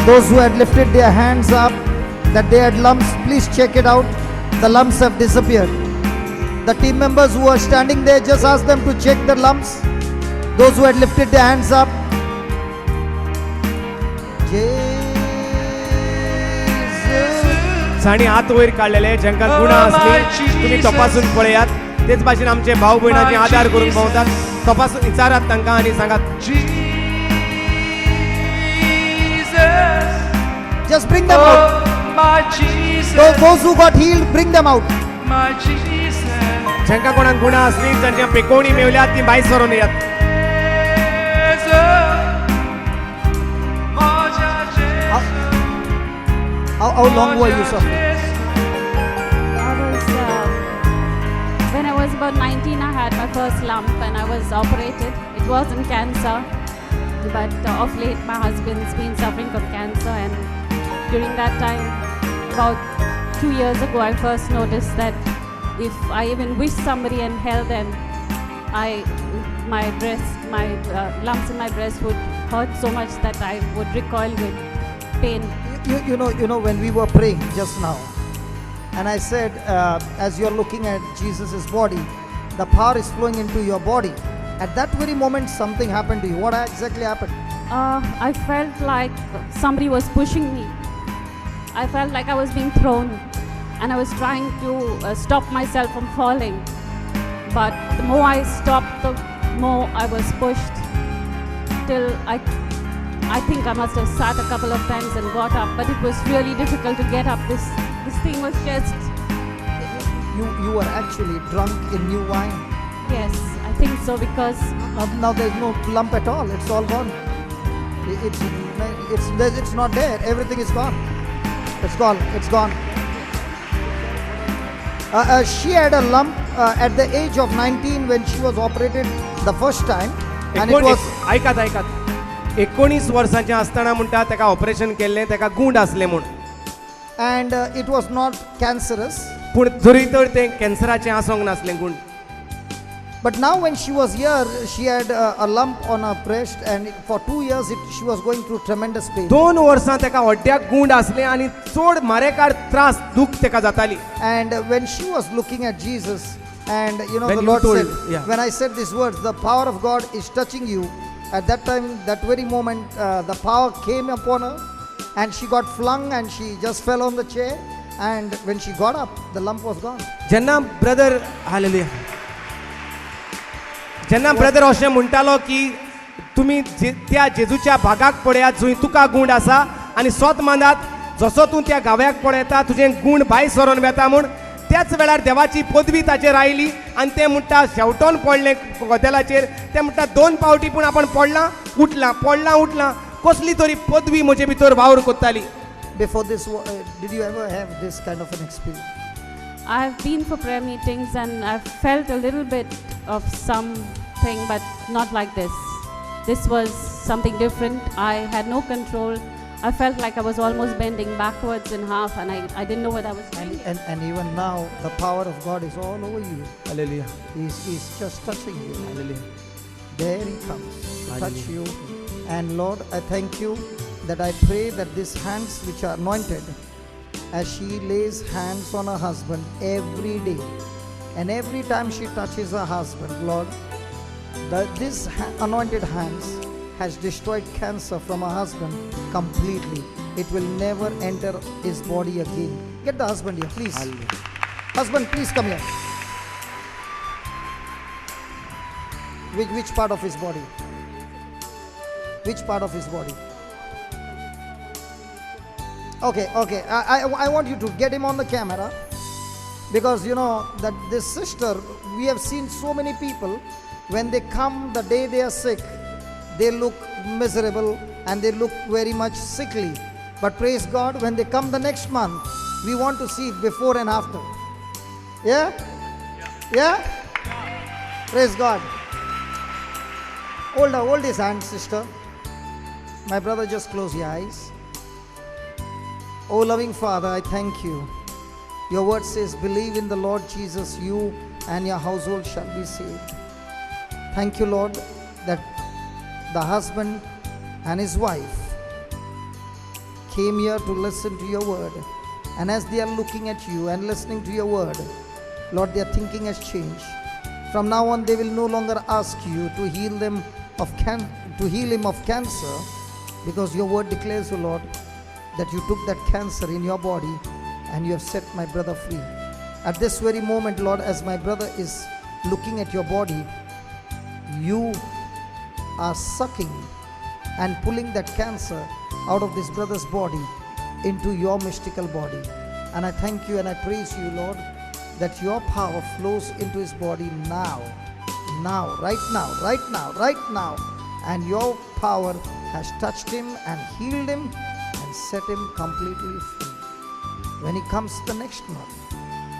Those who had lifted their hands up that they had lumps, please check it out. The lumps have disappeared. The team members who are standing there, just ask them to check the lumps. Those who had lifted their hands up. साणी हात वयर काढलेले ज्यांका गुण असली तुम्ही तपासून पळयात. तेच भाशेन आमचे भाऊ भयणांचे आदार करून पावतात. तपासून विचारात तांकां आणि सांगात. Just bring them out. Those who got healed, bring them out. ज्यांका कोणाक गुण असली ज्यांच्या पेकोवणी मेवल्यात ती भायर सरून येयात. How long were you suffering? When I was about 19, I had my first lump and I was operated. It wasn't cancer, but of late my husband's been suffering from cancer, and during that time, about 2 years ago, I first noticed that if I even wish somebody and held them, my lumps in my breast would hurt so much that I would recoil with pain. You know, when we were praying just now, and I said, as you're looking at Jesus' body, the power is flowing into your body. At that very moment, something happened to you. What exactly happened? I felt like somebody was pushing me. I felt like I was being thrown, and I was trying to stop myself from falling. But the more I stopped, the more I was pushed, till I think I must have sat a couple of times and got up, but it was really difficult to get up. This thing was just... You were actually drunk in new wine. Yes, I think so, because... Now there's no lump at all. It's all gone. It's not there. Everything is gone. It's gone. It's gone. She had a lump at the age of 19 when she was operated the first time, and it was... ऐकात 19 वर्सांचे असताना म्हणटा ताका operation केल्लें, ताका गुंड असले म्हूण. And it was not cancerous. पूण जरी तर तें कॅन्सराचें आसोंक नासलें गुंड. But now when she was here, she had a lump on her breast, and for 2 years she was going through tremendous pain. 2 वर्सां ताका हड्ड्याक गुंड असलें आनी चड मारेकार त्रास दूख ताका जाताली. And when she was looking at Jesus, and When the you Lord told, said, yeah. when I said these words, the power of God is touching you. At that time, that very moment, the power came upon her, and she got flung, and she just fell on the chair. And when she got up, the lump was gone. जेन्ना brother hallelujah, जेन्ना brother अशें म्हणटालो की तुमी त्या जेजूच्या भागाक पळयात जंय तुका गुंड आसा, आनी स्वत मानात जसो तूं त्या गाव्याक पळयता तुजें गुंड भायर सरोन वेता म्हूण, त्याच वेळार देवाची पदवी ताचेर आयली आनी तें म्हणटा शेवटोन पडलें गोदेलाचेर. तें म्हणटा 2 पावटी पूण आपण पडलां उठलां. कसली तरी पदवी म्हजे भितर वावर कोत्ताली. Before this, did you ever have this kind of an experience? I've been for prayer meetings and I've felt a little bit of something, but not like this. This was something different. I had no control. I felt like I was almost bending backwards in half, and I didn't know what I was doing. And even now, the power of God is all over you. Hallelujah. He's just touching you. Hallelujah. There He comes to touch Hallelujah. you. And Lord, I thank you that I pray that these hands which are anointed, as she lays hands on her husband every day, and every time she touches her husband, Lord, this anointed hands has destroyed cancer from her husband completely. It will never enter his body again. Get the husband here, please. Hallelujah. Husband, please come here. Which part of his body? Which part of his body? Okay. I want you to get him on the camera, because you know that this sister, we have seen so many people, when they come the day they are sick, they look miserable and they look very much sickly. But praise God, when they come the next month, we want to see before and after. Yeah? Praise God. Hold his hand, sister. My brother, just close your eyes. Oh, loving Father, I thank you. Your word says, believe in the Lord Jesus, you and your household shall be saved. Thank you, Lord, that the husband and his wife came here to listen to your word. And as they are looking at you and listening to your word, Lord, their thinking has changed. From now on, they will no longer ask you to heal them to heal him of cancer, because your word declares, O Lord, that you took that cancer in your body and you have set my brother free. At this very moment, Lord, as my brother is looking at your body, you are sucking and pulling that cancer out of this brother's body into your mystical body. And I thank you and I praise you, Lord, that your power flows into his body now, right now. And your power has touched him and healed him and set him completely free. When he comes the next month,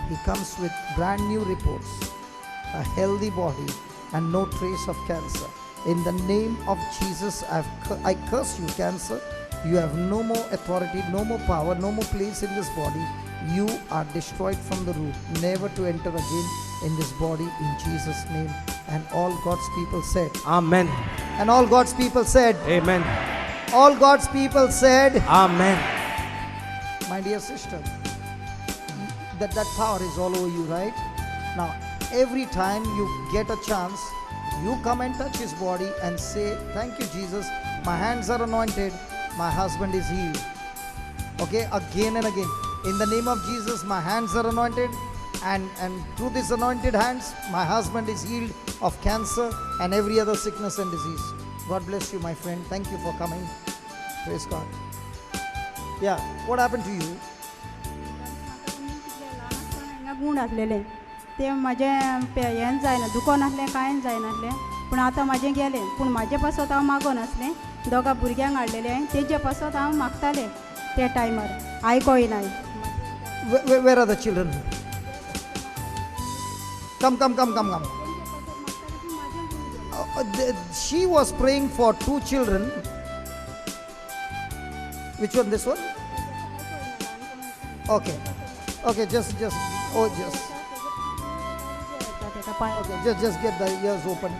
he comes with brand new reports, a healthy body and no trace of cancer. In the name of Jesus, I curse you, cancer. You have no more authority, no more power, no more place in this body. You are destroyed from the root, never to enter again in this body, in Jesus' name. And all God's people said, Amen. and all God's people said, Amen. all God's people said, Amen. my dear sister, that power is all over you, right? Now, every time you get a chance, you come and touch his body and say, thank you, Jesus, my hands are anointed, my husband is healed. Okay, again and again. In the name of Jesus, my hands are anointed, and through these anointed hands, my husband is healed of cancer and every other sickness and disease. God bless you, my friend. Thank you for coming. Praise God. Yeah, what happened to you? गूण आसलेले ते म्हाजें हें जायना दुखोन आसलें कांय जायनासलें पूण आतां म्हाजें गेलें पूण म्हाजे पासत हांव मागो नासलें दोगा भुरग्यांक हाडलेलें हांवें तेजे पासत हांव मागतालें त्या टायमार आयकोय नाय. Where are the children? Come. She was praying for 2 children. Which one? This one? Okay, just get the ears open.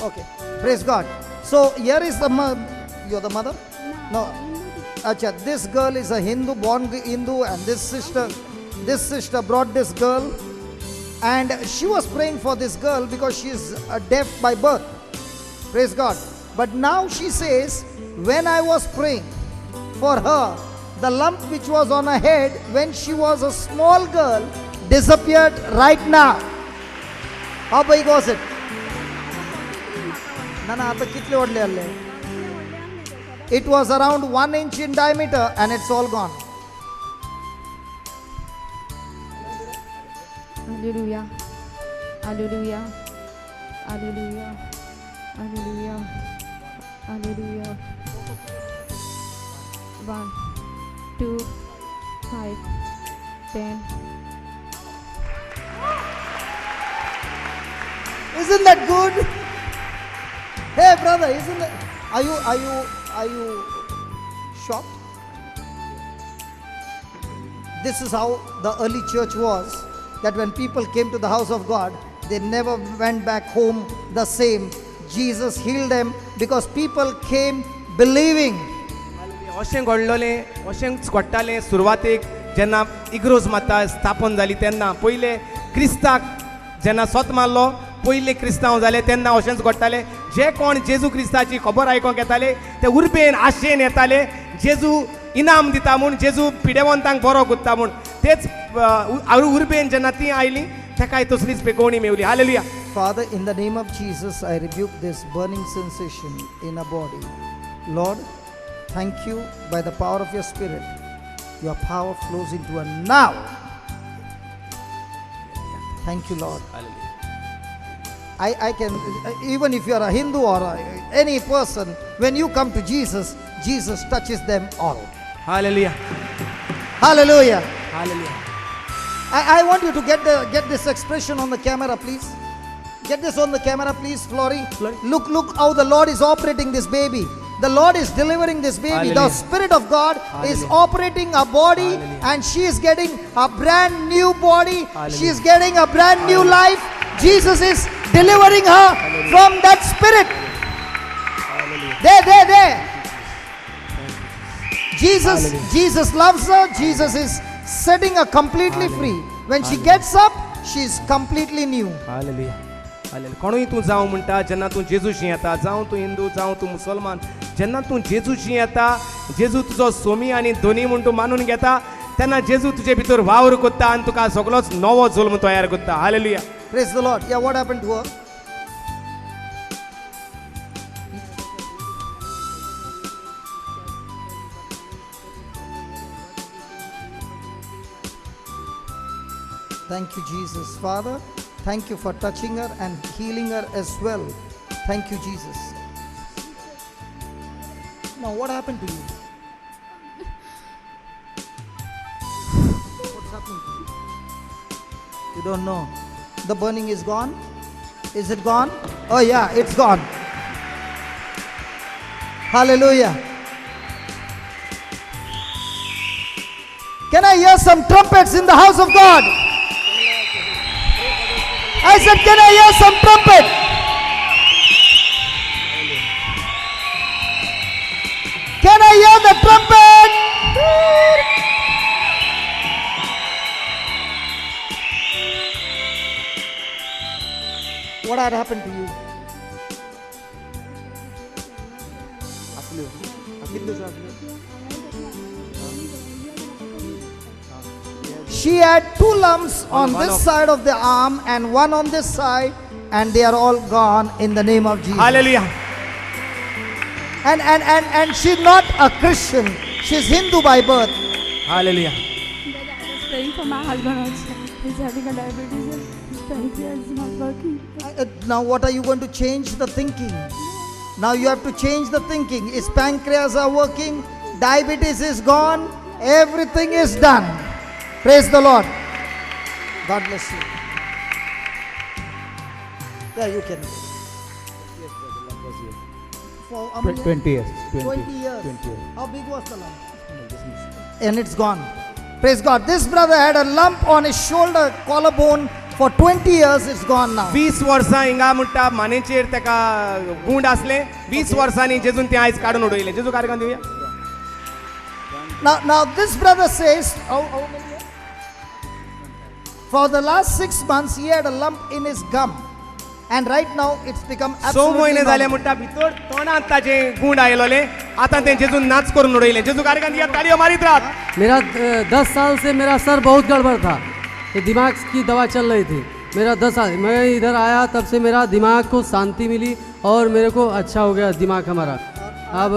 Okay, praise God. So here is you're the mother? No. Acha, this girl is a Hindu, born Hindu, and this sister brought this girl, and she was praying for this girl because she is deaf by birth. Praise God. But now she says, when I was praying for her, the lump which was on her head when she was a small girl disappeared right now. How big was it? It was around 1 inch in diameter and it's all gone. Hallelujah. Hallelujah. Hallelujah. Hallelujah. Hallelujah. 1, 2, 5, 10. Isn't that good? Hey brother, isn't that? Are you shocked? This is how the early church was, that when people came to the house of God, they never went back home the same. Jesus healed them because people came believing. अशें घडलोलें अशेंच घडटालें सुरवातेक जेन्ना इग्रोज माता स्थापन जाली तेन्ना पयले क्रिस्ताक जेन्ना सोत मारलो पयले क्रिस्तांव जाले तेन्ना अशेंच घडटालें जे कोण जेजू क्रिस्ताची खबर आयकोंक येताले ते उर्बेन आशेन येताले जेजू इनाम दिता म्हूण जेजू पिडेवंतांक बरो कोत्ता म्हूण तेच उर्बेन जेन्ना ती आयली तेकाय तसलीच पेकोवणी मेवली. Hallelujah. Father, in the name of Jesus, I rebuke this burning sensation in a body. Lord, thank you by the power of your Spirit. Your power flows into her now. Thank you, Lord. I can, even if you are a Hindu or any person, when you come to Jesus, Jesus touches them all. Hallelujah. Hallelujah. Hallelujah. I want you to get this expression on the camera, please. Get this on the camera, please, Flory. Look how the Lord is operating this baby. The Lord is delivering this baby. Hallelujah. The Spirit of God is operating a body. Hallelujah. And she is getting a brand new body. Hallelujah. She is getting a brand new life. Jesus is delivering her from that spirit. There. Jesus loves her. Jesus is setting her completely free. When she gets up, she is completely new. Hallelujah hallelujah कोणूय तूं जावं म्हणटा जेन्ना तूं जेजूशी येता जावं तूं हिंदू जावं तूं मुसलमान जेन्ना तूं जेजूशी येता जेजू तुजो सोमी आनी दोनी म्हूण तूं मानून घेता तेन्ना जेजू तुजे भितर वावर कोत्ता आनी तुका सगळोच नवो जल्म तयार कोत्ता hallelujah Praise the Lord. Yeah, what happened to her? Thank you, Jesus. Father, thank you for touching her and healing her as well. Thank you, Jesus. Now, what happened to you? What's happening to you? You don't know. The burning is gone? Is it gone? Oh, yeah, it's gone. Hallelujah. Can I hear some trumpets in the house of God? I said, can I hear some trumpet? Can I hear the trumpet? What had happened to you? She had 2 lumps on one this of- side of the arm and 1 on this side, and they are all gone in the name of Jesus. Hallelujah And she's not a Christian. She's Hindu by birth. Hallelujah I was praying for my husband also. He's having a diabetes and his pancreas is not working. Now what are you going to change the thinking? Now you have to change the thinking. His pancreas are working. Diabetes is gone. Everything is done. Praise the Lord. God bless you. Yeah, you can. For how many years? 20 years. 20 years. 20 years. How big was the lump? And it's gone. Praise God. This brother had a lump on his shoulder, collarbone, for 20 years. It's gone now. 20 वर्सां हिंगा म्हणटा मानेचेर तेका गुंड आसले 20 वर्सांनी जेजून ते आयज काडून उडयले जेजू कार्यक्रम Divya Now this brother says, how many years? For the last 6 months, he had a lump in his gum. And right now, it's become 6 absolutely महिने झाले normal. म्हणटा भितर तोंडांत ताचे गुंड आयलोले आता ते जेजून नाच करून उडयले जेजू कार्यक्रम दिया ताळयो मारीत राहत मेरा 10 साल से मेरा सर बहुत गड़बड़ था ये दिमाग की दवा चल रही थी मेरा 10 साल मैं इधर आया तब से मेरा दिमाग को शांति मिली और मेरे को अच्छा हो गया दिमाग हमारा अब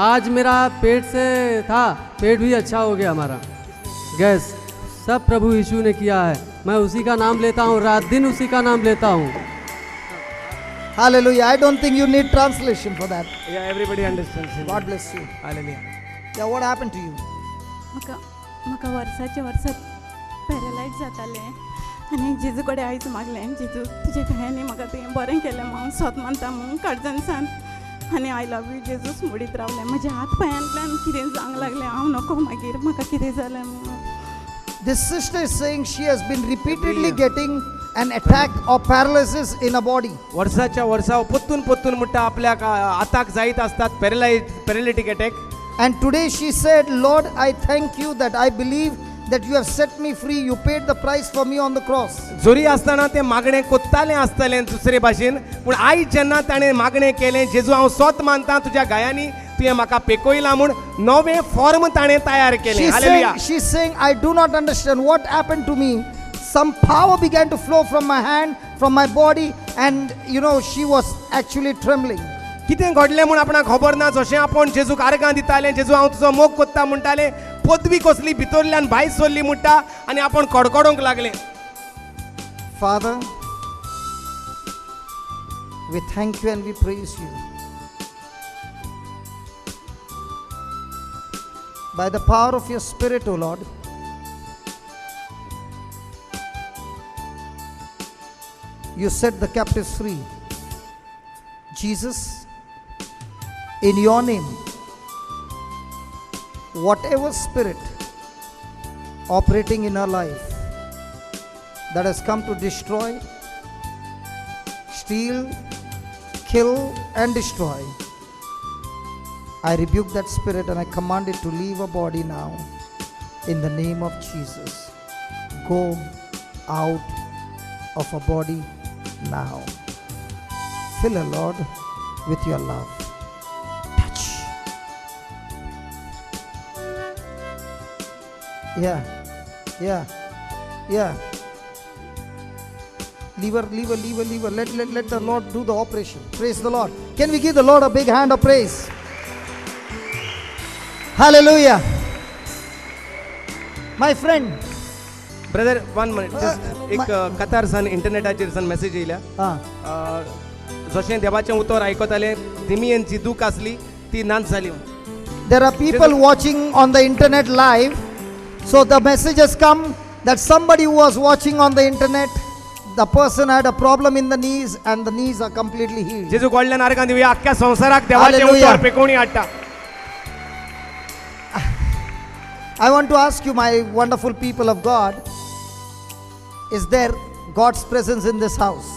आज मेरा पेट से था पेट भी अच्छा हो गया हमारा गैस सब प्रभु यीशु ने किया है मैं उसी का नाम लेता हूँ रात दिन उसी का नाम लेता हूँ Hallelujah. I don't think you need translation for that. या everybody understands God bless you. Hallelujah Yeah, what happened to you? म्हाका वर्साच्या वर्सात पॅरलायज जातालें आनी जेजू कडेन आयज मागलें जेजू तुजे खंयांनी म्हाका तें बरें केलें हांव सोत मानता म्हणून काळजानसान आनी आय लव यू जेजूस म्हणीत रावलें म्हज्या हात पांयांतल्यान कितें जावंक लागलें हांव नको मागीर म्हाका कितें जालें म्हणून This sister is saying she has been repeatedly getting an attack or paralysis in her body. वर्साच्या वर्सा पोत्तून पोत्तून म्हणटा आपल्याक आताक जायत असतात पॅरालिटीक attack And today she said, Lord, I thank you that I believe that you have set me free. You paid the price for me on the cross. जोरी आसतना ते मागणें कोत्तालें आसतलें दुसरे भाशेन पूण आयज जेन्ना ताणें मागणें केलें जेजू हांव सोत मानता तुज्या गायांनी तुवें म्हाका पेकयलां म्हूण नवें फॉर्म ताणें तयार केलें hallelujah She's saying, I do not understand what happened to me. Some power began to flow from my hand, from my body, and she was actually trembling. कितें घडलें म्हूण आपणाक खबर ना जशें आपूण जेजूक आर्गां दितालें जेजू हांव तुजो मोग कोत्ता म्हणटाले पदवी कसली भितरल्यान भायर सरली म्हणटा आनी आपूण कडकडोंक लागले Father, we thank you and we praise you. By the power of your Spirit, O Lord, you set the captives free. Jesus, in your name, whatever spirit operating in our life that has come to destroy, steal, kill, and destroy, I rebuke that spirit and I command it to leave her body now. In the name of Jesus. Go out of her body now. Fill her, Lord, with your love. Touch. Yeah. Leave her. Let the Lord do the operation. Praise the Lord. Can we give the Lord a big hand of praise? Hallelujah. My friend. Brother 1 minute एक कथार सन इंटरनेटाचेर सन message येयल्या जशें देवाचें उतर आयकताले दिमियेंची दूख आसली ती नाच जाली. There are people watching on the internet live. So the message has come that somebody who was watching on the internet, the person had a problem in the knees and the knees are completely healed. जेजू व्हडल्या नारकान दिवया आख्या संवसाराक देवाचें Hallelujah. उतर पेकोवणी हाडटा. I want to ask you, my wonderful people of God, is there God's presence in this house?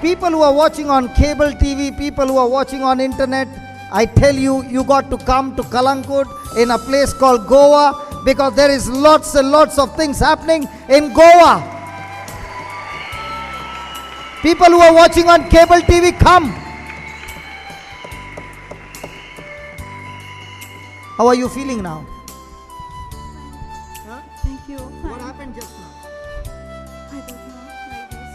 People who are watching on cable TV, people who are watching on internet, I tell you, you got to come to Kalankut in a place called Goa, because there is lots and lots of things happening in Goa. People who are watching on cable TV, come. How are you feeling now? Thank you. What happened just now? I don't know, like this.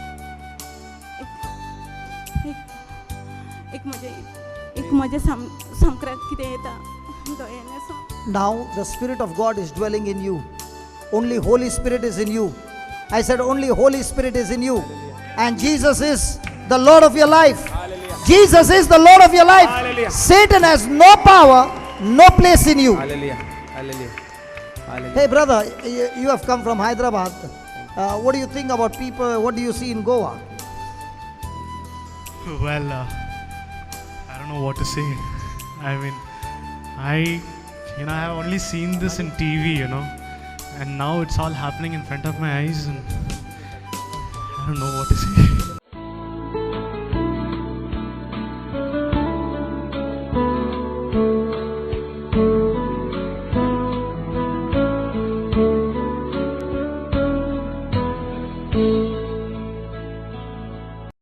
एक म्हजे संक्रांत कितें येता दोळ्यांनी. Now the Spirit of God is dwelling in you. Only Holy Spirit is in you. I said only Holy Spirit is in you. And Jesus is the Lord of your life. Jesus is the Lord of your life. Hallelujah. Satan has no power, no place in you. Hallelujah. Hallelujah. Hallelujah. Hey brother, you have come from Hyderabad. What do you think about people? What do you see in Goa? Well, I don't know what to say. I mean, I have only seen this in TV, and now it's all happening in front of my eyes, and I don't know what to say.